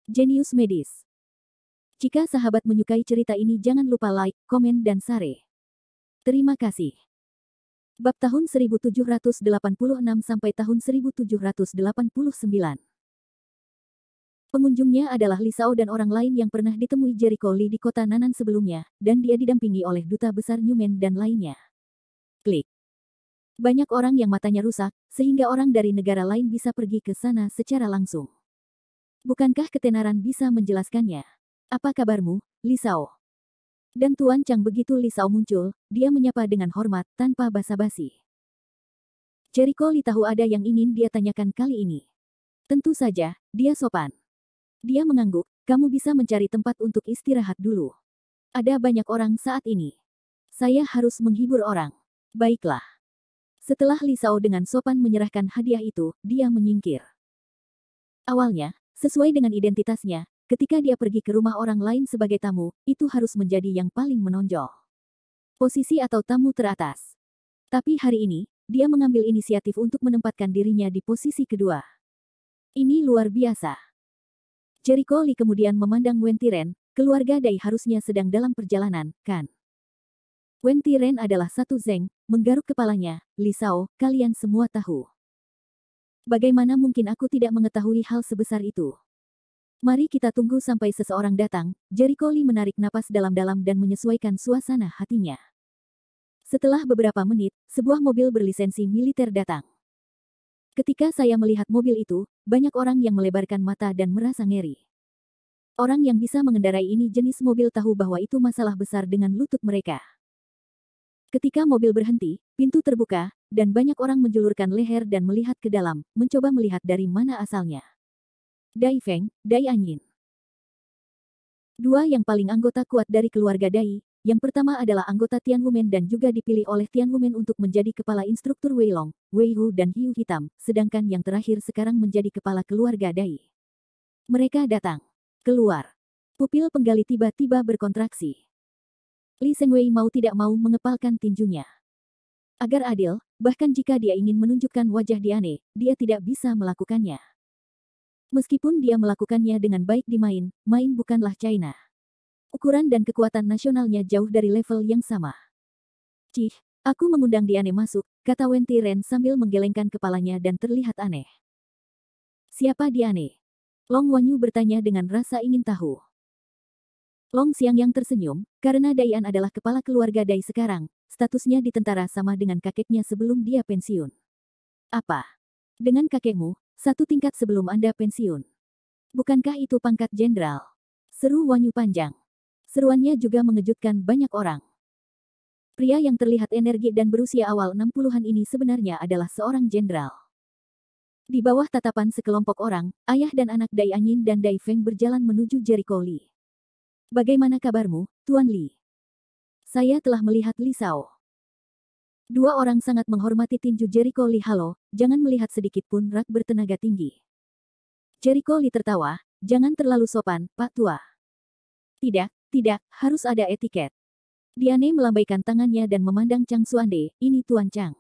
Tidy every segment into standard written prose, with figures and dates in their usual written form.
Jenius medis. Jika sahabat menyukai cerita ini jangan lupa like, komen dan share. Terima kasih. Bab tahun 1786 sampai tahun 1789. Pengunjungnya adalah Lisao dan orang lain yang pernah ditemui Jericho Lee di kota Nanan sebelumnya, dan dia didampingi oleh duta besar Newman dan lainnya. Klik. Banyak orang yang matanya rusak, sehingga orang dari negara lain bisa pergi ke sana secara langsung. Bukankah ketenaran bisa menjelaskannya? Apa kabarmu, Lisao? Dan Tuan Chang begitu Lisao muncul, dia menyapa dengan hormat, tanpa basa-basi. Jericho Lee tahu ada yang ingin dia tanyakan kali ini. Tentu saja, dia sopan. Dia mengangguk, kamu bisa mencari tempat untuk istirahat dulu. Ada banyak orang saat ini. Saya harus menghibur orang. Baiklah. Setelah Lisao dengan sopan menyerahkan hadiah itu, dia menyingkir. Awalnya, sesuai dengan identitasnya, ketika dia pergi ke rumah orang lain sebagai tamu, itu harus menjadi yang paling menonjol. Posisi atau tamu teratas. Tapi hari ini, dia mengambil inisiatif untuk menempatkan dirinya di posisi kedua. Ini luar biasa. Jericho Lee kemudian memandang Wen Tiren, keluarga Dai harusnya sedang dalam perjalanan, kan? Wen Tiren adalah satu Zeng, menggaruk kepalanya, Lisao, kalian semua tahu. Bagaimana mungkin aku tidak mengetahui hal sebesar itu? Mari kita tunggu sampai seseorang datang. Jericho Lee menarik napas dalam-dalam dan menyesuaikan suasana hatinya. Setelah beberapa menit, sebuah mobil berlisensi militer datang. Ketika saya melihat mobil itu, banyak orang yang melebarkan mata dan merasa ngeri. Orang yang bisa mengendarai ini jenis mobil tahu bahwa itu masalah besar dengan lutut mereka. Ketika mobil berhenti, pintu terbuka, dan banyak orang menjulurkan leher dan melihat ke dalam, mencoba melihat dari mana asalnya. Dai Feng, Dai Anyin. Dua yang paling anggota kuat dari keluarga Dai, yang pertama adalah anggota Tianwumen dan juga dipilih oleh Tianwumen untuk menjadi kepala instruktur Wei Long, Wei Hu dan Hiu Hitam, sedangkan yang terakhir sekarang menjadi kepala keluarga Dai. Mereka datang. Keluar. Pupil penggali tiba-tiba berkontraksi. Li Sengwei mau tidak mau mengepalkan tinjunya. Agar adil, bahkan jika dia ingin menunjukkan wajah Diane, dia tidak bisa melakukannya. Meskipun dia melakukannya dengan baik di main bukanlah China. Ukuran dan kekuatan nasionalnya jauh dari level yang sama. Cih, aku mengundang Diane masuk, kata Wen Tiren sambil menggelengkan kepalanya dan terlihat aneh. Siapa Diane? Long Wanyu bertanya dengan rasa ingin tahu. Long Xiangyang tersenyum, karena Daian adalah kepala keluarga Dai sekarang, statusnya di tentara sama dengan kakeknya sebelum dia pensiun. Apa? Dengan kakekmu, satu tingkat sebelum Anda pensiun. Bukankah itu pangkat jenderal? Seru Wanyu panjang. Seruannya juga mengejutkan banyak orang. Pria yang terlihat energi dan berusia awal 60-an ini sebenarnya adalah seorang jenderal. Di bawah tatapan sekelompok orang, ayah dan anak Dai Anyin dan Dai Feng berjalan menuju Jericho Lee. Bagaimana kabarmu, Tuan Li? Saya telah melihat Lisao. Dua orang sangat menghormati tinju Jericho Lee. Halo, jangan melihat sedikit pun rak bertenaga tinggi. Jericho Lee tertawa, jangan terlalu sopan, Pak Tua. Tidak, harus ada etiket. Diane melambaikan tangannya dan memandang Chang Xuande, ini Tuan Chang.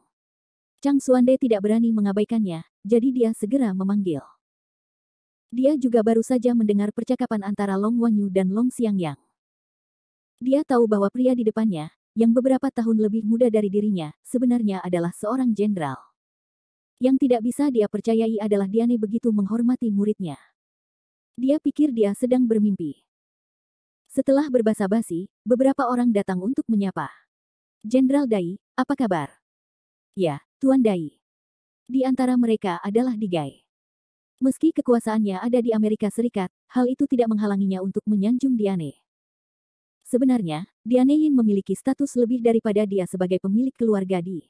Chang Xuande tidak berani mengabaikannya, jadi dia segera memanggil. Dia juga baru saja mendengar percakapan antara Long Wanyu dan Long Xiangyang. Dia tahu bahwa pria di depannya, yang beberapa tahun lebih muda dari dirinya, sebenarnya adalah seorang jenderal. Yang tidak bisa dia percayai adalah Diane begitu menghormati muridnya. Dia pikir dia sedang bermimpi. Setelah berbasa-basi, beberapa orang datang untuk menyapa. Jenderal Dai, apa kabar? Ya, Tuan Dai. Di antara mereka adalah Digai. Meski kekuasaannya ada di Amerika Serikat, hal itu tidak menghalanginya untuk menyanjung Diane. Sebenarnya, Diane Yin memiliki status lebih daripada dia sebagai pemilik keluarga Di.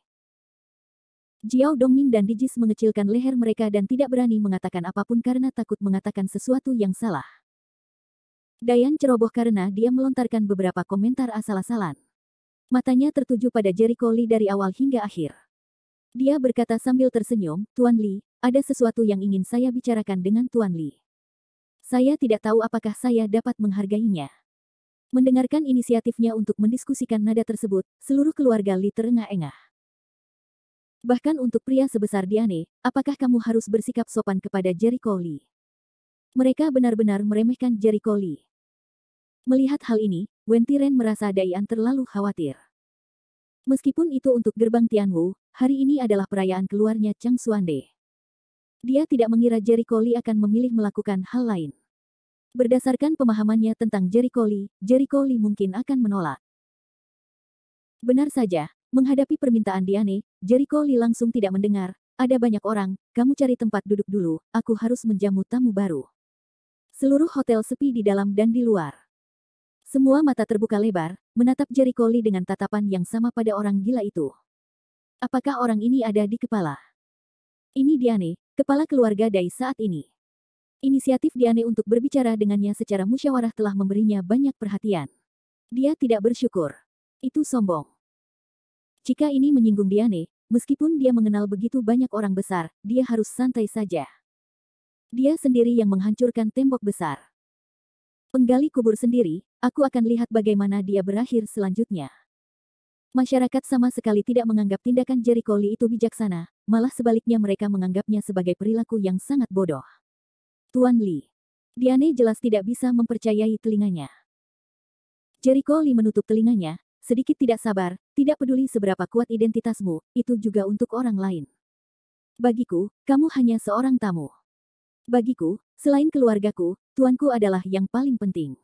Jiao Dongming dan Dijis mengecilkan leher mereka dan tidak berani mengatakan apapun karena takut mengatakan sesuatu yang salah. Dayan ceroboh karena dia melontarkan beberapa komentar asal-asalan. Matanya tertuju pada Jericho Lee dari awal hingga akhir. Dia berkata sambil tersenyum, Tuan Lee, ada sesuatu yang ingin saya bicarakan dengan Tuan Lee. Saya tidak tahu apakah saya dapat menghargainya. Mendengarkan inisiatifnya untuk mendiskusikan nada tersebut, seluruh keluarga Lee terengah-engah. Bahkan untuk pria sebesar Diane, apakah kamu harus bersikap sopan kepada Jericho Lee? Mereka benar-benar meremehkan Jericho Lee. Melihat hal ini, Wen Tiren merasa Daian terlalu khawatir. Meskipun itu untuk gerbang Tianwu, hari ini adalah perayaan keluarnya Chang Xuande. Dia tidak mengira Jericho Lee akan memilih melakukan hal lain. Berdasarkan pemahamannya tentang Jericho Lee mungkin akan menolak. Benar saja, menghadapi permintaan Diane, Jericho Lee langsung tidak mendengar. Ada banyak orang, kamu cari tempat duduk dulu, aku harus menjamu tamu baru. Seluruh hotel sepi di dalam dan di luar. Semua mata terbuka lebar, menatap Jericho Lee dengan tatapan yang sama pada orang gila itu. Apakah orang ini ada di kepala? Ini Diane, kepala keluarga Dai saat ini. Inisiatif Diane untuk berbicara dengannya secara musyawarah telah memberinya banyak perhatian. Dia tidak bersyukur. Itu sombong. Jika ini menyinggung Diane, meskipun dia mengenal begitu banyak orang besar, dia harus santai saja. Dia sendiri yang menghancurkan tembok besar. Penggali kubur sendiri, aku akan lihat bagaimana dia berakhir selanjutnya. Masyarakat sama sekali tidak menganggap tindakan Jericho Lee itu bijaksana, malah sebaliknya mereka menganggapnya sebagai perilaku yang sangat bodoh. Tuan Lee. Diane jelas tidak bisa mempercayai telinganya. Jericho Lee menutup telinganya, sedikit tidak sabar, tidak peduli seberapa kuat identitasmu, itu juga untuk orang lain. Bagiku, kamu hanya seorang tamu. Bagiku, selain keluargaku, tuanku adalah yang paling penting.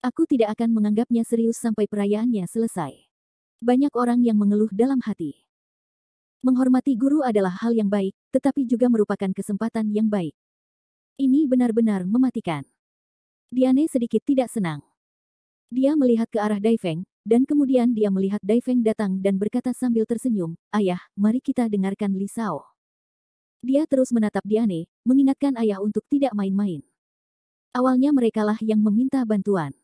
Aku tidak akan menganggapnya serius sampai perayaannya selesai. Banyak orang yang mengeluh dalam hati. Menghormati guru adalah hal yang baik, tetapi juga merupakan kesempatan yang baik. Ini benar-benar mematikan. Diane sedikit tidak senang. Dia melihat ke arah Daifeng, dan kemudian dia melihat Daifeng datang dan berkata sambil tersenyum, "Ayah, mari kita dengarkan Li Shao." Dia terus menatap Diane, mengingatkan ayah untuk tidak main-main. Awalnya merekalah yang meminta bantuan.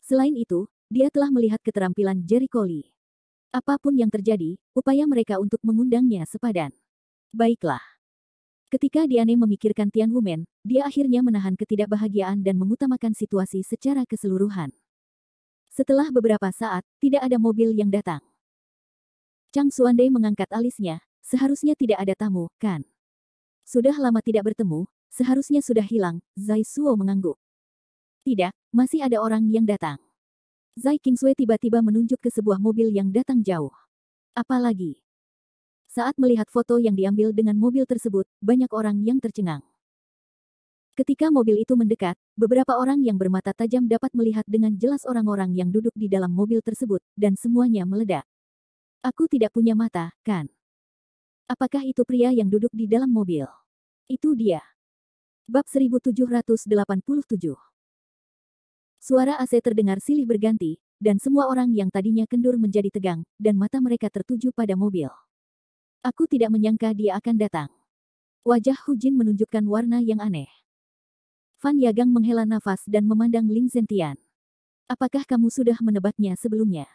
Selain itu, dia telah melihat keterampilan Jericho Lee. Apapun yang terjadi, upaya mereka untuk mengundangnya sepadan. Baiklah. Ketika Diane memikirkan Tianwumen, dia akhirnya menahan ketidakbahagiaan dan mengutamakan situasi secara keseluruhan. Setelah beberapa saat, tidak ada mobil yang datang. Chang Xuande mengangkat alisnya, seharusnya tidak ada tamu, kan? Sudah lama tidak bertemu, seharusnya sudah hilang, Zai Suo mengangguk. Tidak, masih ada orang yang datang. Zai Qingsui tiba-tiba menunjuk ke sebuah mobil yang datang jauh. Apalagi? Saat melihat foto yang diambil dengan mobil tersebut, banyak orang yang tercengang. Ketika mobil itu mendekat, beberapa orang yang bermata tajam dapat melihat dengan jelas orang-orang yang duduk di dalam mobil tersebut, dan semuanya meledak. Aku tidak punya mata, kan? Apakah itu pria yang duduk di dalam mobil? Itu dia. Bab 1787. Suara AC terdengar silih berganti, dan semua orang yang tadinya kendur menjadi tegang, dan mata mereka tertuju pada mobil. Aku tidak menyangka dia akan datang. Wajah Hu Jin menunjukkan warna yang aneh. Fan Yagang menghela nafas dan memandang Ling Zentian. Apakah kamu sudah menebaknya sebelumnya?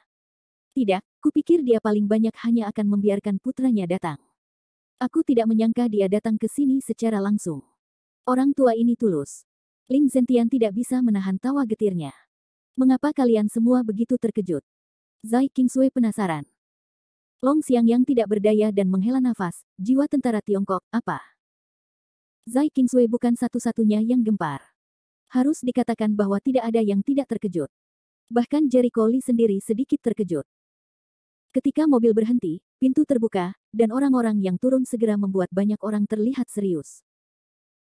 Tidak, kupikir dia paling banyak hanya akan membiarkan putranya datang. Aku tidak menyangka dia datang ke sini secara langsung. Orang tua ini tulus. Ling Zentian tidak bisa menahan tawa getirnya. Mengapa kalian semua begitu terkejut? Zai Qingsui penasaran. Long Xiangyang tidak berdaya dan menghela nafas, jiwa tentara Tiongkok, apa? Zai Qingsui bukan satu-satunya yang gempar. Harus dikatakan bahwa tidak ada yang tidak terkejut. Bahkan Jericho Lee sendiri sedikit terkejut. Ketika mobil berhenti, pintu terbuka, dan orang-orang yang turun segera membuat banyak orang terlihat serius.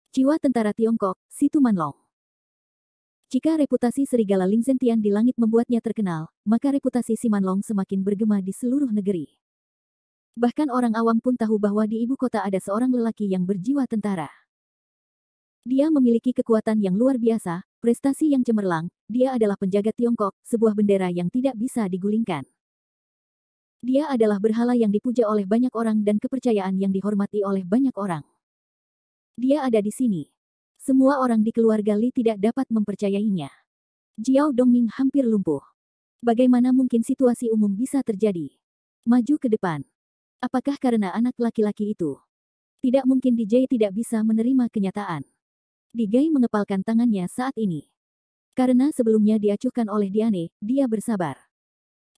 Jiwa tentara Tiongkok, Situ Manlong. Jika reputasi serigala Ling Zentian di langit membuatnya terkenal, maka reputasi Si Manlong semakin bergema di seluruh negeri. Bahkan orang awam pun tahu bahwa di ibu kota ada seorang lelaki yang berjiwa tentara. Dia memiliki kekuatan yang luar biasa, prestasi yang cemerlang, dia adalah penjaga Tiongkok, sebuah bendera yang tidak bisa digulingkan. Dia adalah berhala yang dipuja oleh banyak orang dan kepercayaan yang dihormati oleh banyak orang. Dia ada di sini. Semua orang di keluarga Li tidak dapat mempercayainya. Jiao Dongming hampir lumpuh. Bagaimana mungkin situasi umum bisa terjadi? Maju ke depan. Apakah karena anak laki-laki itu? Tidak mungkin DJ tidak bisa menerima kenyataan. DJ mengepalkan tangannya saat ini. Karena sebelumnya diacuhkan oleh Diane, dia bersabar.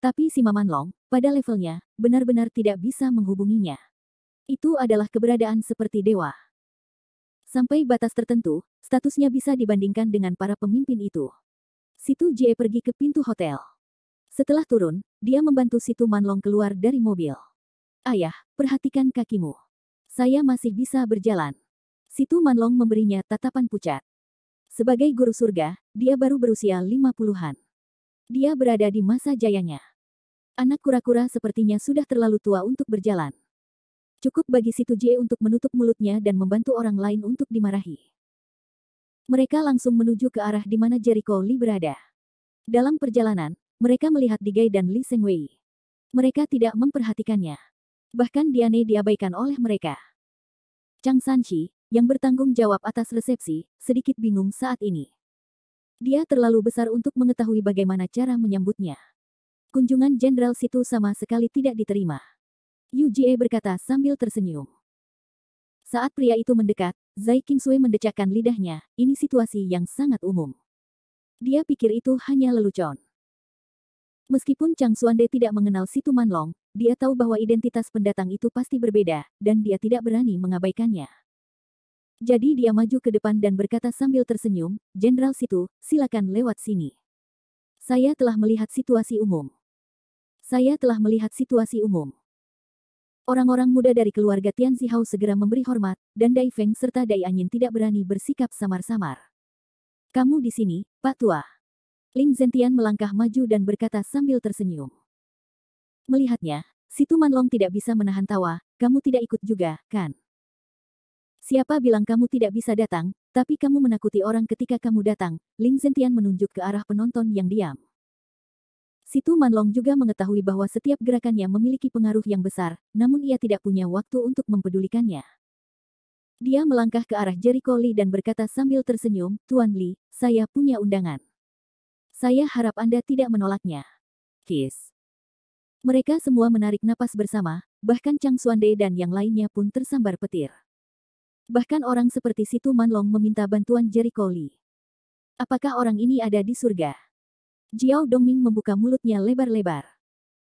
Tapi si Maman Long, pada levelnya, benar-benar tidak bisa menghubunginya. Itu adalah keberadaan seperti dewa. Sampai batas tertentu, statusnya bisa dibandingkan dengan para pemimpin itu. Situ Jie pergi ke pintu hotel. Setelah turun, dia membantu Situ Manlong keluar dari mobil. Ayah, perhatikan kakimu. Saya masih bisa berjalan. Situ Manlong memberinya tatapan pucat. Sebagai guru surga, dia baru berusia 50-an. Dia berada di masa jayanya. Anak kura-kura sepertinya sudah terlalu tua untuk berjalan. Cukup bagi Situ Jie untuk menutup mulutnya dan membantu orang lain untuk dimarahi. Mereka langsung menuju ke arah di mana Jericho Lee berada. Dalam perjalanan, mereka melihat Digai dan Li Sengwei. Mereka tidak memperhatikannya. Bahkan Diane diabaikan oleh mereka. Chang Sanchi, yang bertanggung jawab atas resepsi, sedikit bingung saat ini. Dia terlalu besar untuk mengetahui bagaimana cara menyambutnya. Kunjungan Jenderal Situ sama sekali tidak diterima. Yu Jie berkata sambil tersenyum. Saat pria itu mendekat, Zai Qingsui mendecakkan lidahnya, ini situasi yang sangat umum. Dia pikir itu hanya lelucon. Meskipun Chang Xuande tidak mengenal Situ Manlong, dia tahu bahwa identitas pendatang itu pasti berbeda, dan dia tidak berani mengabaikannya. Jadi dia maju ke depan dan berkata sambil tersenyum, Jenderal Situ, silakan lewat sini. Saya telah melihat situasi umum. Saya telah melihat situasi umum. Orang-orang muda dari keluarga Tian Zihao segera memberi hormat, dan Dai Feng serta Dai Anyin tidak berani bersikap samar-samar. Kamu di sini, Pak Tua. Ling Zentian melangkah maju dan berkata sambil tersenyum. Melihatnya, Situ Manlong tidak bisa menahan tawa, kamu tidak ikut juga, kan? Siapa bilang kamu tidak bisa datang, tapi kamu menakuti orang ketika kamu datang, Ling Zentian menunjuk ke arah penonton yang diam. Situ Manlong juga mengetahui bahwa setiap gerakannya memiliki pengaruh yang besar, namun ia tidak punya waktu untuk mempedulikannya. Dia melangkah ke arah Jericho Lee dan berkata sambil tersenyum, Tuan Lee, saya punya undangan. Saya harap Anda tidak menolaknya. Kiss. Mereka semua menarik napas bersama, bahkan Chang Xuande dan yang lainnya pun tersambar petir. Bahkan orang seperti Situ Manlong meminta bantuan Jericho Lee. Apakah orang ini ada di surga? Jiao Dongming membuka mulutnya lebar-lebar.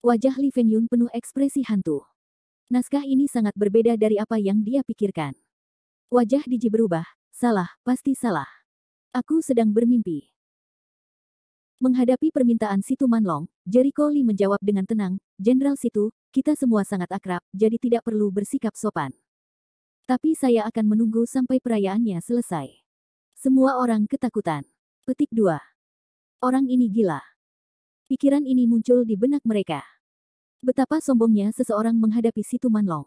Wajah Li Fengyun penuh ekspresi hantu. Naskah ini sangat berbeda dari apa yang dia pikirkan. Wajah Diji berubah, salah, pasti salah. Aku sedang bermimpi. Menghadapi permintaan Situ Manlong, Jericho Lee menjawab dengan tenang, Jenderal Situ, kita semua sangat akrab, jadi tidak perlu bersikap sopan. Tapi saya akan menunggu sampai perayaannya selesai. Semua orang ketakutan. Petik 2. Orang ini gila. Pikiran ini muncul di benak mereka. Betapa sombongnya seseorang menghadapi Situ Manlong.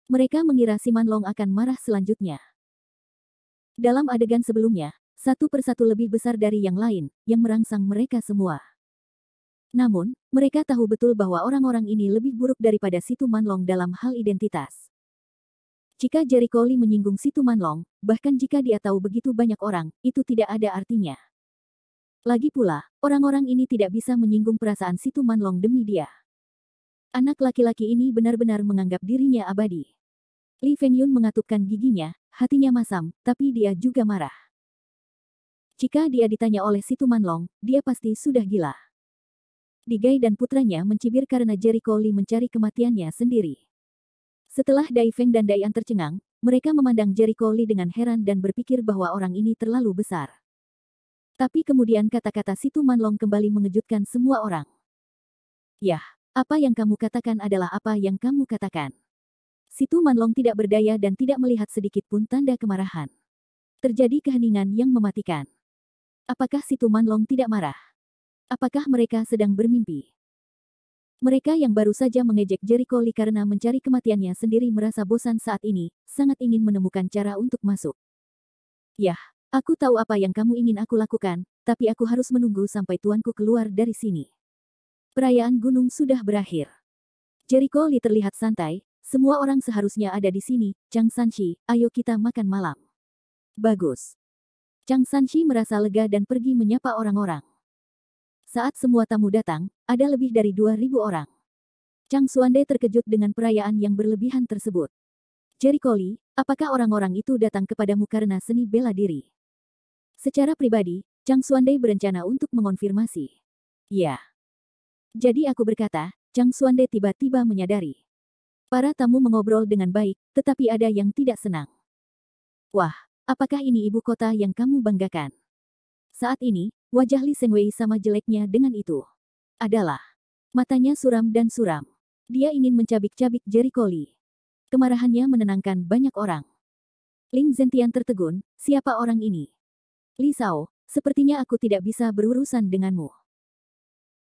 Mereka mengira si Manlong akan marah selanjutnya. Dalam adegan sebelumnya, satu persatu lebih besar dari yang lain, yang merangsang mereka semua. Namun, mereka tahu betul bahwa orang-orang ini lebih buruk daripada Situ Manlong dalam hal identitas. Jika Jericho Lee menyinggung Situ Manlong, bahkan jika dia tahu begitu banyak orang, itu tidak ada artinya. Lagi pula, orang-orang ini tidak bisa menyinggung perasaan Situ Manlong demi dia. Anak laki-laki ini benar-benar menganggap dirinya abadi. Li Fengyun mengatupkan giginya, hatinya masam, tapi dia juga marah. Jika dia ditanya oleh Situ Manlong, dia pasti sudah gila. Digai dan putranya mencibir karena Jericho Lee mencari kematiannya sendiri. Setelah Dai Feng dan Dai An tercengang, mereka memandang Jericho Lee dengan heran dan berpikir bahwa orang ini terlalu besar. Tapi kemudian kata-kata Situ Manlong kembali mengejutkan semua orang. Yah, apa yang kamu katakan adalah apa yang kamu katakan. Situ Manlong tidak berdaya dan tidak melihat sedikit pun tanda kemarahan. Terjadi keheningan yang mematikan. Apakah Situ Manlong tidak marah? Apakah mereka sedang bermimpi? Mereka yang baru saja mengejek Jericho Lee karena mencari kematiannya sendiri merasa bosan saat ini, sangat ingin menemukan cara untuk masuk. Yah, aku tahu apa yang kamu ingin aku lakukan, tapi aku harus menunggu sampai tuanku keluar dari sini. Perayaan gunung sudah berakhir. Jericho Lee terlihat santai, semua orang seharusnya ada di sini, Chang Sanchi, ayo kita makan malam. Bagus. Chang Sanchi merasa lega dan pergi menyapa orang-orang. Saat semua tamu datang, ada lebih dari 2.000 orang. Chang Xuande terkejut dengan perayaan yang berlebihan tersebut. Jericho Lee, apakah orang-orang itu datang kepadamu karena seni bela diri? Secara pribadi, Chang Xuande berencana untuk mengonfirmasi. Ya. Jadi aku berkata, Chang Xuande tiba-tiba menyadari. Para tamu mengobrol dengan baik, tetapi ada yang tidak senang. Wah, apakah ini ibu kota yang kamu banggakan? Saat ini, wajah Li Sengwei sama jeleknya dengan itu. Adalah. Matanya suram dan suram. Dia ingin mencabik-cabik Jericho Li. Kemarahannya menenangkan banyak orang. Ling Zentian tertegun, siapa orang ini? Li Sao, sepertinya aku tidak bisa berurusan denganmu.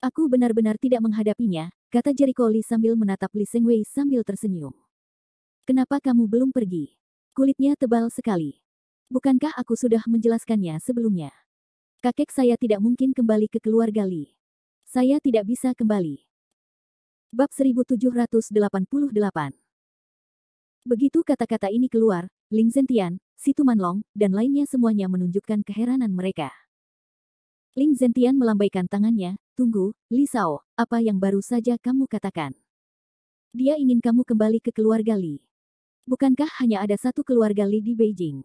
Aku benar-benar tidak menghadapinya, kata Jericho Li sambil menatap Li Sengwei sambil tersenyum. Kenapa kamu belum pergi? Kulitnya tebal sekali. Bukankah aku sudah menjelaskannya sebelumnya? Kakek saya tidak mungkin kembali ke keluarga Li. Saya tidak bisa kembali. Bab 1788. Begitu kata-kata ini keluar, Ling Zentian, Si Tumanlong, dan lainnya semuanya menunjukkan keheranan mereka. Ling Zentian melambaikan tangannya, tunggu, Li Sao, apa yang baru saja kamu katakan? Dia ingin kamu kembali ke keluarga Li. Bukankah hanya ada satu keluarga Li di Beijing?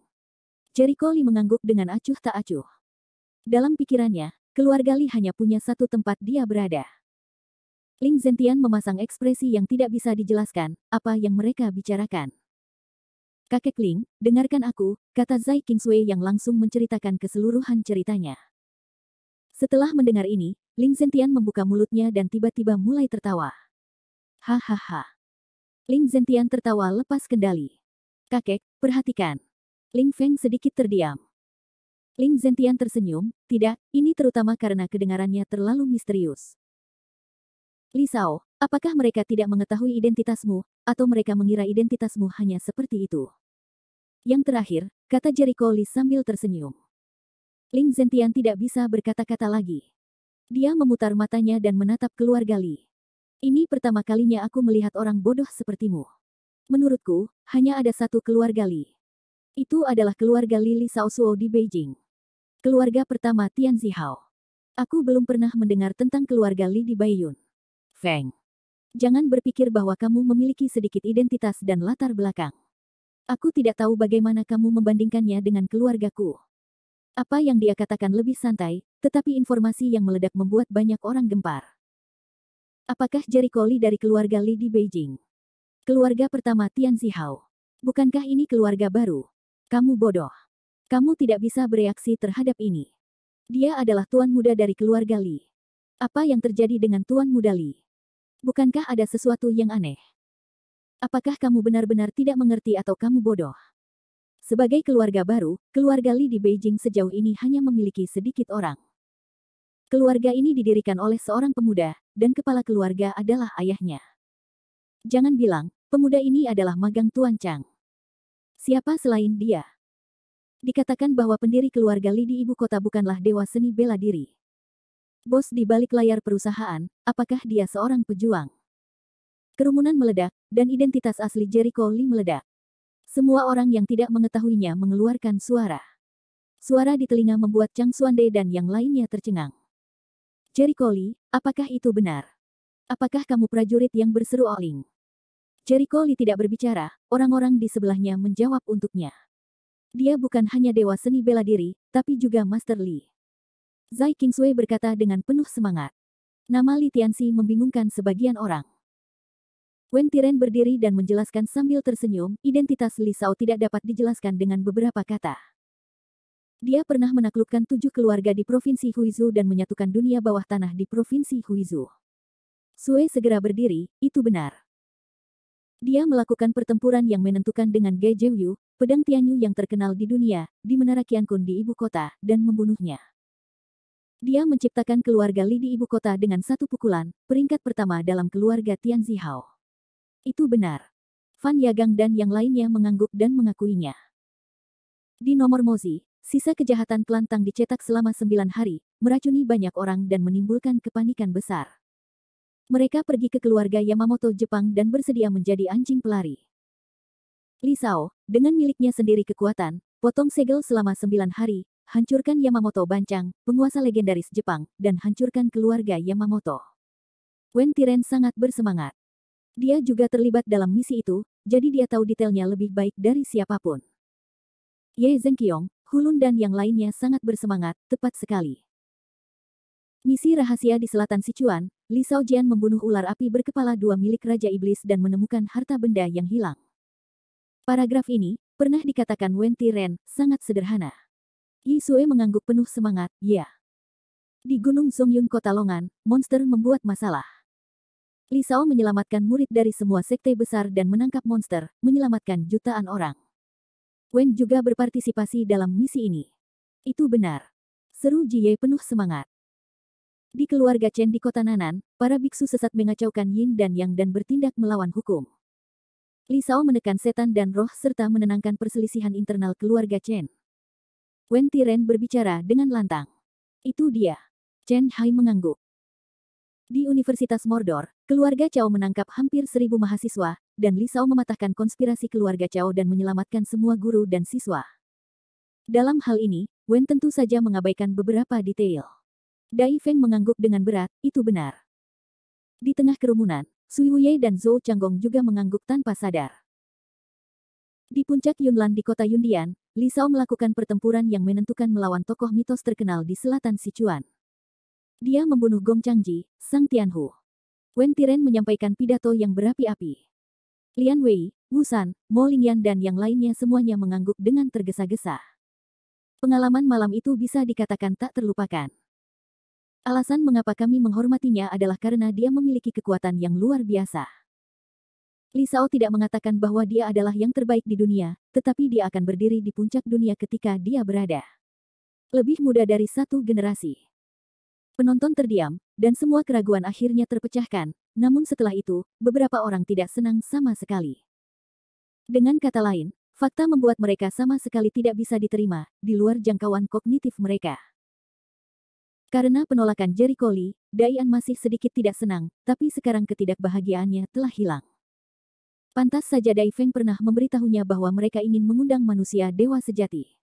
Jericho Li mengangguk dengan acuh tak acuh. Dalam pikirannya, keluarga Li hanya punya satu tempat dia berada. Ling Zentian memasang ekspresi yang tidak bisa dijelaskan, apa yang mereka bicarakan. Kakek Ling, dengarkan aku, kata Zai Kingsway yang langsung menceritakan keseluruhan ceritanya. Setelah mendengar ini, Ling Zentian membuka mulutnya dan tiba-tiba mulai tertawa. Hahaha. Ling Zentian tertawa lepas kendali. Kakek, perhatikan. Ling Feng sedikit terdiam. Ling Zentian tersenyum, tidak, ini terutama karena kedengarannya terlalu misterius. Li Sao, apakah mereka tidak mengetahui identitasmu, atau mereka mengira identitasmu hanya seperti itu? Yang terakhir, kata Jericho Li sambil tersenyum. Ling Zentian tidak bisa berkata-kata lagi. Dia memutar matanya dan menatap keluarga Li. Ini pertama kalinya aku melihat orang bodoh sepertimu. Menurutku, hanya ada satu keluarga Li. Itu adalah keluarga Li Sao Suo di Beijing. Keluarga pertama Tian Zihao. Aku belum pernah mendengar tentang keluarga Li di Baiyun. Feng. Jangan berpikir bahwa kamu memiliki sedikit identitas dan latar belakang. Aku tidak tahu bagaimana kamu membandingkannya dengan keluargaku. Apa yang dia katakan lebih santai, tetapi informasi yang meledak membuat banyak orang gempar. Apakah Jericho Li dari keluarga Li di Beijing? Keluarga pertama Tian Zihao. Bukankah ini keluarga baru? Kamu bodoh. Kamu tidak bisa bereaksi terhadap ini. Dia adalah tuan muda dari keluarga Li. Apa yang terjadi dengan tuan muda Li? Bukankah ada sesuatu yang aneh? Apakah kamu benar-benar tidak mengerti atau kamu bodoh? Sebagai keluarga baru, keluarga Li di Beijing sejauh ini hanya memiliki sedikit orang. Keluarga ini didirikan oleh seorang pemuda, dan kepala keluarga adalah ayahnya. Jangan bilang, pemuda ini adalah magang Tuan Chang. Siapa selain dia? Dikatakan bahwa pendiri keluarga Li di ibu kota bukanlah dewa seni bela diri. Bos di balik layar perusahaan, apakah dia seorang pejuang? Kerumunan meledak, dan identitas asli Jericho Li meledak. Semua orang yang tidak mengetahuinya mengeluarkan suara. Suara di telinga membuat Chang Xuande dan yang lainnya tercengang. Jericho Li, apakah itu benar? Apakah kamu prajurit yang berseru oling? Jericho Li tidak berbicara, orang-orang di sebelahnya menjawab untuknya. Dia bukan hanya dewa seni bela diri, tapi juga Master Li. Zai Kingsway berkata dengan penuh semangat. Nama Li Tianxi membingungkan sebagian orang. Wen Tiren berdiri dan menjelaskan sambil tersenyum, identitas Li Sao tidak dapat dijelaskan dengan beberapa kata. Dia pernah menaklukkan 7 keluarga di Provinsi Huizhou dan menyatukan dunia bawah tanah di Provinsi Huizhou. Sue segera berdiri, itu benar. Dia melakukan pertempuran yang menentukan dengan Ge Jiuyu, pedang Tianyu yang terkenal di dunia, di Menara Qiankun di ibu kota, dan membunuhnya. Dia menciptakan keluarga Li di ibu kota dengan satu pukulan, peringkat pertama dalam keluarga Tian Zihao. Itu benar. Fan Yagang dan yang lainnya mengangguk dan mengakuinya. Di nomor Mozi, sisa kejahatan Kelantang dicetak selama 9 hari, meracuni banyak orang dan menimbulkan kepanikan besar. Mereka pergi ke keluarga Yamamoto Jepang dan bersedia menjadi anjing pelari. Li Sao, dengan miliknya sendiri kekuatan, potong segel selama 9 hari, hancurkan Yamamoto Bancang, penguasa legendaris Jepang, dan hancurkan keluarga Yamamoto. Wen Tiren sangat bersemangat. Dia juga terlibat dalam misi itu, jadi dia tahu detailnya lebih baik dari siapapun. Ye Zhengqiong, Hulun dan yang lainnya sangat bersemangat, tepat sekali. Misi rahasia di selatan Sichuan, Li Shaojian membunuh ular api berkepala 2 milik Raja Iblis dan menemukan harta benda yang hilang. Paragraf ini, Pernah dikatakan Wen Tiren, sangat sederhana. Yi Sue mengangguk penuh semangat, ya. Di Gunung Zongyun Kota Longan, monster membuat masalah. Li Shao menyelamatkan murid dari semua sekte besar dan menangkap monster, menyelamatkan jutaan orang. Wen juga berpartisipasi dalam misi ini. Itu benar. Seru Ji Ye penuh semangat. Di keluarga Chen di kota Nanan, para biksu sesat mengacaukan Yin dan Yang dan bertindak melawan hukum. Li Shao menekan setan dan roh serta menenangkan perselisihan internal keluarga Chen. Wen Tiren berbicara dengan lantang. Itu dia. Chen Hai mengangguk. Di Universitas Mordor, keluarga Cao menangkap hampir 1.000 mahasiswa, dan Li Shao mematahkan konspirasi keluarga Cao dan menyelamatkan semua guru dan siswa. Dalam hal ini, Wen tentu saja mengabaikan beberapa detail. Dai Feng mengangguk dengan berat, itu benar. Di tengah kerumunan, Sui Wuye dan Zhou Changgong juga mengangguk tanpa sadar. Di puncak Yunlan di kota Yundian, Li Shao melakukan pertempuran yang menentukan melawan tokoh mitos terkenal di selatan Sichuan. Dia membunuh Gong Changji, Sang Tianhu. Wen Tiren menyampaikan pidato yang berapi-api. Lian Wei, Wu San, Mo Lingyan dan yang lainnya semuanya mengangguk dengan tergesa-gesa. Pengalaman malam itu bisa dikatakan tak terlupakan. Alasan mengapa kami menghormatinya adalah karena dia memiliki kekuatan yang luar biasa. Li Shao tidak mengatakan bahwa dia adalah yang terbaik di dunia, tetapi dia akan berdiri di puncak dunia ketika dia berada lebih muda dari satu generasi. Penonton terdiam, dan semua keraguan akhirnya terpecahkan, namun setelah itu, beberapa orang tidak senang sama sekali. Dengan kata lain, fakta membuat mereka sama sekali tidak bisa diterima, di luar jangkauan kognitif mereka. Karena penolakan Jericho Lee, Dai An masih sedikit tidak senang, tapi sekarang ketidakbahagiaannya telah hilang. Pantas saja Dai Feng pernah memberitahunya bahwa mereka ingin mengundang manusia dewa sejati.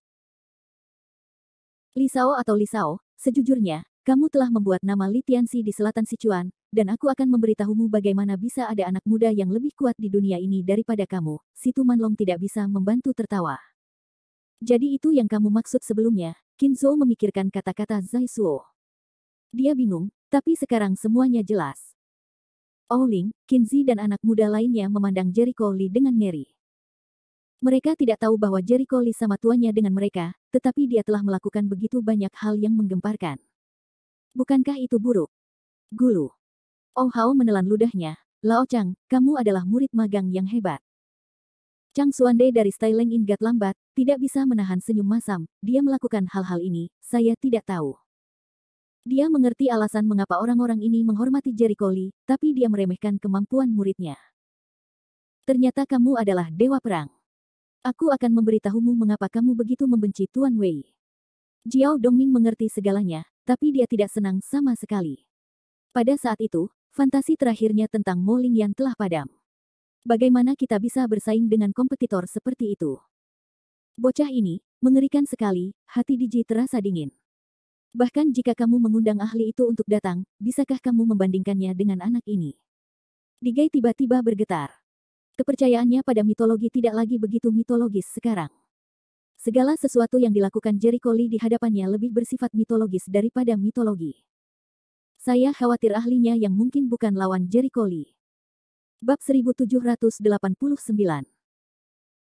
Li Shao atau Li Shao, sejujurnya, kamu telah membuat nama Li Tianxi di selatan Sichuan, dan aku akan memberitahumu bagaimana bisa ada anak muda yang lebih kuat di dunia ini daripada kamu. Si Tu Manlong tidak bisa membantu tertawa. Jadi itu yang kamu maksud sebelumnya, Qin Zhou memikirkan kata-kata Zai Suo. Dia bingung, tapi sekarang semuanya jelas. Ling, Qinzi dan anak muda lainnya memandang Jericho Lee dengan ngeri. Mereka tidak tahu bahwa Jericho Lee sama tuanya dengan mereka, tetapi dia telah melakukan begitu banyak hal yang menggemparkan. Bukankah itu buruk? Gulu. Hao menelan ludahnya. Lao Chang, kamu adalah murid magang yang hebat. Chang Xuande dari Styling Ingat lambat, tidak bisa menahan senyum masam. Dia melakukan hal-hal ini, saya tidak tahu. Dia mengerti alasan mengapa orang-orang ini menghormati Jericho Lee, tapi dia meremehkan kemampuan muridnya. Ternyata kamu adalah dewa perang. Aku akan memberitahumu mengapa kamu begitu membenci Tuan Wei. Jiao Dongming mengerti segalanya, tapi dia tidak senang sama sekali. Pada saat itu, fantasi terakhirnya tentang Mo Lingyan telah padam. Bagaimana kita bisa bersaing dengan kompetitor seperti itu? Bocah ini, mengerikan sekali, hati Diji terasa dingin. Bahkan jika kamu mengundang ahli itu untuk datang, bisakah kamu membandingkannya dengan anak ini? Digai tiba-tiba bergetar. Kepercayaannya pada mitologi tidak lagi begitu mitologis sekarang. Segala sesuatu yang dilakukan Jericho Lee di hadapannya lebih bersifat mitologis daripada mitologi. Saya khawatir ahlinya yang mungkin bukan lawan Jericho Lee. Bab 1789.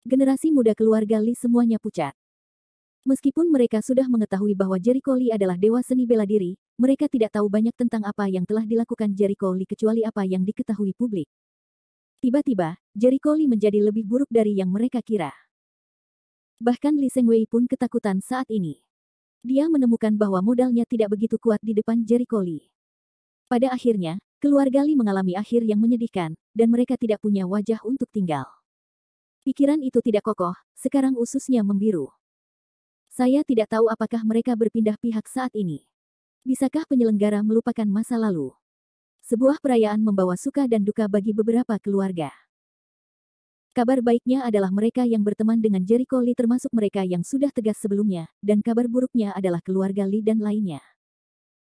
Generasi muda keluarga Lee semuanya pucat. Meskipun mereka sudah mengetahui bahwa Jericho Lee adalah dewa seni bela diri, mereka tidak tahu banyak tentang apa yang telah dilakukan Jericho Lee kecuali apa yang diketahui publik. Tiba-tiba, Jericho Lee menjadi lebih buruk dari yang mereka kira. Bahkan Li Sengwei pun ketakutan saat ini. Dia menemukan bahwa modalnya tidak begitu kuat di depan Jericho Lee. Pada akhirnya, keluarga Lee mengalami akhir yang menyedihkan, dan mereka tidak punya wajah untuk tinggal. Pikiran itu tidak kokoh, sekarang ususnya membiru. Saya tidak tahu apakah mereka berpindah pihak saat ini. Bisakah penyelenggara melupakan masa lalu? Sebuah perayaan membawa suka dan duka bagi beberapa keluarga. Kabar baiknya adalah mereka yang berteman dengan Jericho Lee termasuk mereka yang sudah tegas sebelumnya, dan kabar buruknya adalah keluarga Lee dan lainnya.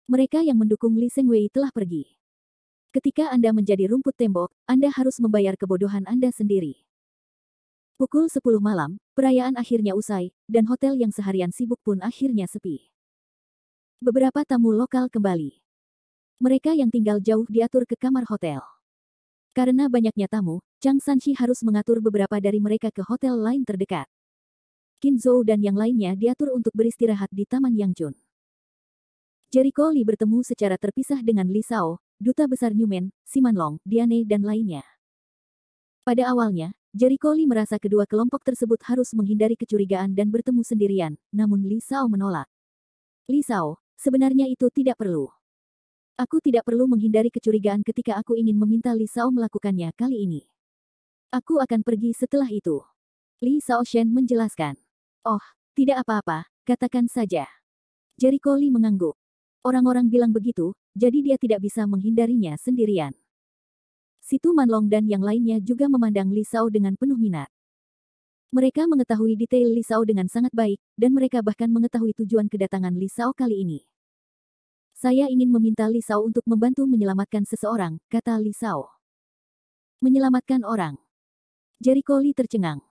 Mereka yang mendukung Li Sengwei telah pergi. Ketika Anda menjadi rumput tembok, Anda harus membayar kebodohan Anda sendiri. Pukul 10 malam, perayaan akhirnya usai, dan hotel yang seharian sibuk pun akhirnya sepi. Beberapa tamu lokal kembali. Mereka yang tinggal jauh diatur ke kamar hotel. Karena banyaknya tamu, Chang Sanshi harus mengatur beberapa dari mereka ke hotel lain terdekat. Qin Zhou dan yang lainnya diatur untuk beristirahat di Taman Yangchun. Jericho Lee bertemu secara terpisah dengan Li Shao, Duta Besar Newman, Siman Long, Diane dan lainnya. Pada awalnya, Jericho Lee merasa kedua kelompok tersebut harus menghindari kecurigaan dan bertemu sendirian, namun Li Shao menolak. Li Shao, sebenarnya itu tidak perlu. Aku tidak perlu menghindari kecurigaan ketika aku ingin meminta Li Shao melakukannya kali ini. Aku akan pergi setelah itu. Li Shaoshen menjelaskan. Oh, tidak apa-apa, katakan saja. Jericho Lee mengangguk. Orang-orang bilang begitu, jadi dia tidak bisa menghindarinya sendirian. Situ Manlong dan yang lainnya juga memandang Li Shao dengan penuh minat. Mereka mengetahui detail Li Shao dengan sangat baik, dan mereka bahkan mengetahui tujuan kedatangan Li Shao kali ini. Saya ingin meminta Li Shao untuk membantu menyelamatkan seseorang, kata Li Shao. Menyelamatkan orang. Jericho Lee tercengang.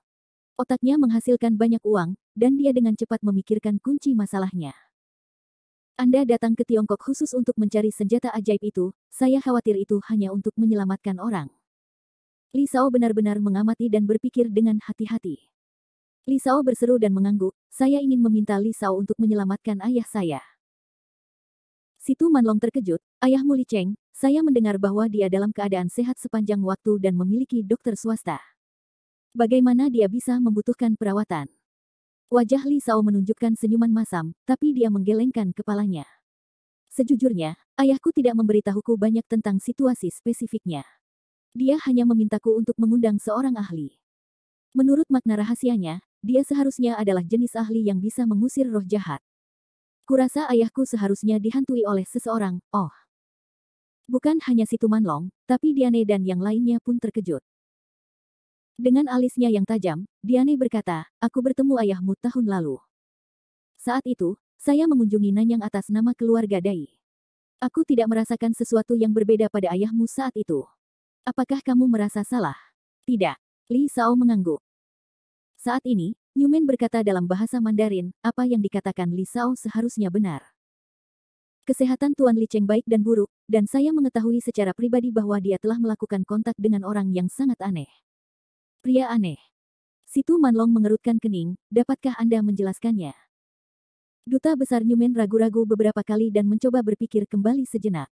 Otaknya menghasilkan banyak uang, dan dia dengan cepat memikirkan kunci masalahnya. Anda datang ke Tiongkok khusus untuk mencari senjata ajaib itu, saya khawatir itu hanya untuk menyelamatkan orang. Li Shao benar-benar mengamati dan berpikir dengan hati-hati. Li Shao berseru dan mengangguk, saya ingin meminta Li Shao untuk menyelamatkan ayah saya. Situ Manlong terkejut, ayahmu Li Cheng, saya mendengar bahwa dia dalam keadaan sehat sepanjang waktu dan memiliki dokter swasta. Bagaimana dia bisa membutuhkan perawatan? Wajah Li Shao menunjukkan senyuman masam, tapi dia menggelengkan kepalanya. Sejujurnya, ayahku tidak memberitahuku banyak tentang situasi spesifiknya. Dia hanya memintaku untuk mengundang seorang ahli. Menurut makna rahasianya, dia seharusnya adalah jenis ahli yang bisa mengusir roh jahat. Kurasa ayahku seharusnya dihantui oleh seseorang, oh. Bukan hanya Situ Manlong, tapi Diane dan yang lainnya pun terkejut. Dengan alisnya yang tajam, Diane berkata, aku bertemu ayahmu tahun lalu. Saat itu, saya mengunjungi Nanyang atas nama keluarga Dai. Aku tidak merasakan sesuatu yang berbeda pada ayahmu saat itu. Apakah kamu merasa salah? Tidak. Li Shao mengangguk. Saat ini, Newman berkata dalam bahasa Mandarin, apa yang dikatakan Li Shao seharusnya benar. Kesehatan Tuan Li Cheng baik dan buruk, dan saya mengetahui secara pribadi bahwa dia telah melakukan kontak dengan orang yang sangat aneh. Pria aneh. Situ Manlong mengerutkan kening, dapatkah Anda menjelaskannya? Duta Besar Newman ragu-ragu beberapa kali dan mencoba berpikir kembali sejenak.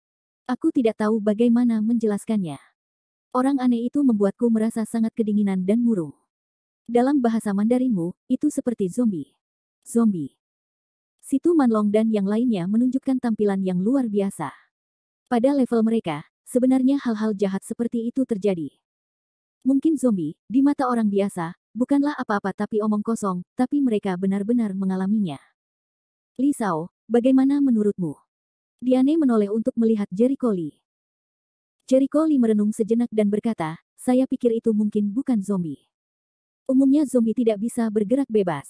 Aku tidak tahu bagaimana menjelaskannya. Orang aneh itu membuatku merasa sangat kedinginan dan murung. Dalam bahasa Mandarinmu, itu seperti zombie. Zombie. Situ Manlong dan yang lainnya menunjukkan tampilan yang luar biasa. Pada level mereka, sebenarnya hal-hal jahat seperti itu terjadi. Mungkin zombie, di mata orang biasa, bukanlah apa-apa tapi omong kosong, tapi mereka benar-benar mengalaminya. Li Shao, bagaimana menurutmu? Diane menoleh untuk melihat Jericho Lee. Jericho Lee merenung sejenak dan berkata, saya pikir itu mungkin bukan zombie. Umumnya zombie tidak bisa bergerak bebas.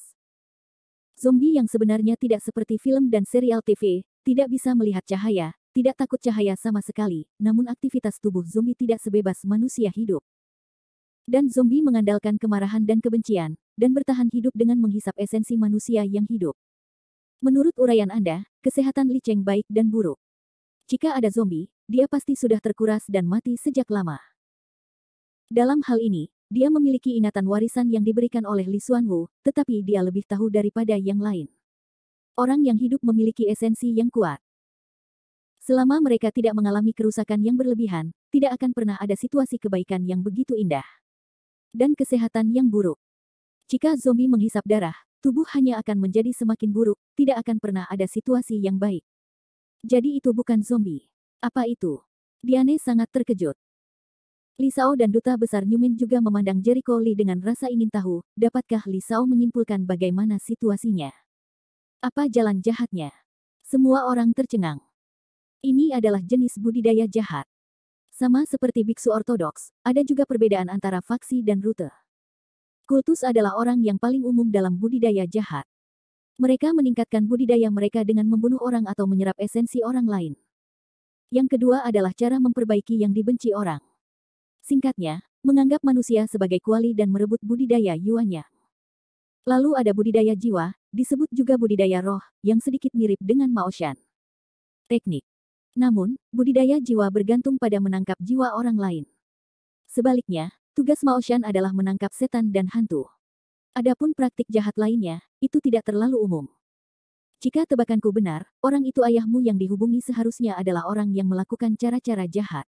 Zombie yang sebenarnya tidak seperti film dan serial TV, tidak bisa melihat cahaya, tidak takut cahaya sama sekali, namun aktivitas tubuh zombie tidak sebebas manusia hidup. Dan zombie mengandalkan kemarahan dan kebencian, dan bertahan hidup dengan menghisap esensi manusia yang hidup. Menurut uraian Anda, kesehatan Li Cheng baik dan buruk. Jika ada zombie, dia pasti sudah terkuras dan mati sejak lama. Dalam hal ini, dia memiliki ingatan warisan yang diberikan oleh Li Xuanwu, tetapi dia lebih tahu daripada yang lain. Orang yang hidup memiliki esensi yang kuat. Selama mereka tidak mengalami kerusakan yang berlebihan, tidak akan pernah ada situasi kebaikan yang begitu indah. Dan kesehatan yang buruk. Jika zombie menghisap darah, tubuh hanya akan menjadi semakin buruk, tidak akan pernah ada situasi yang baik. Jadi itu bukan zombie. Apa itu? Diane sangat terkejut. Li Shao dan Duta Besar Newman juga memandang Jericho Lee dengan rasa ingin tahu, dapatkah Li Shao menyimpulkan bagaimana situasinya? Apa jalan jahatnya? Semua orang tercengang. Ini adalah jenis budidaya jahat. Sama seperti biksu ortodoks, ada juga perbedaan antara faksi dan rute. Kultus adalah orang yang paling umum dalam budidaya jahat. Mereka meningkatkan budidaya mereka dengan membunuh orang atau menyerap esensi orang lain. Yang kedua adalah cara memperbaiki yang dibenci orang. Singkatnya, menganggap manusia sebagai kuali dan merebut budidaya yuannya. Lalu ada budidaya jiwa, disebut juga budidaya roh, yang sedikit mirip dengan Maoshan. Teknik. Namun, budidaya jiwa bergantung pada menangkap jiwa orang lain. Sebaliknya, tugas Maoshan adalah menangkap setan dan hantu. Adapun praktik jahat lainnya, itu tidak terlalu umum. Jika tebakanku benar, orang itu ayahmu yang dihubungi seharusnya adalah orang yang melakukan cara-cara jahat.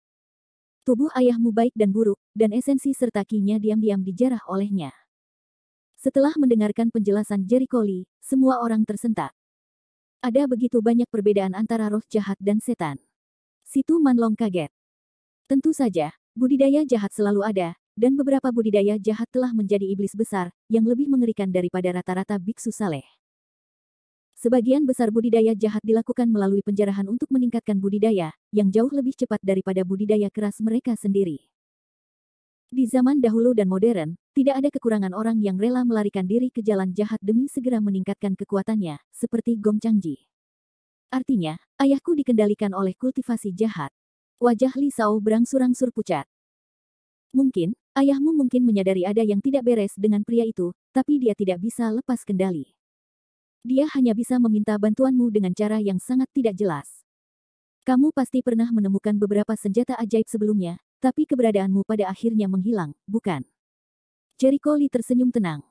Tubuh ayahmu baik dan buruk, dan esensi serta ki-nya diam-diam dijarah olehnya. Setelah mendengarkan penjelasan Jericho Lee, semua orang tersentak. Ada begitu banyak perbedaan antara roh jahat dan setan. Situ Manlong kaget. Tentu saja, budidaya jahat selalu ada, dan beberapa budidaya jahat telah menjadi iblis besar, yang lebih mengerikan daripada rata-rata biksu saleh. Sebagian besar budidaya jahat dilakukan melalui penjarahan untuk meningkatkan budidaya, yang jauh lebih cepat daripada budidaya keras mereka sendiri. Di zaman dahulu dan modern, tidak ada kekurangan orang yang rela melarikan diri ke jalan jahat demi segera meningkatkan kekuatannya, seperti Gong Changji. Artinya, ayahku dikendalikan oleh kultivasi jahat. Wajah Li Sao berangsur-angsur pucat. Mungkin, ayahmu mungkin menyadari ada yang tidak beres dengan pria itu, tapi dia tidak bisa lepas kendali. Dia hanya bisa meminta bantuanmu dengan cara yang sangat tidak jelas. Kamu pasti pernah menemukan beberapa senjata ajaib sebelumnya, tapi keberadaanmu pada akhirnya menghilang, bukan? Jericho Lee tersenyum tenang.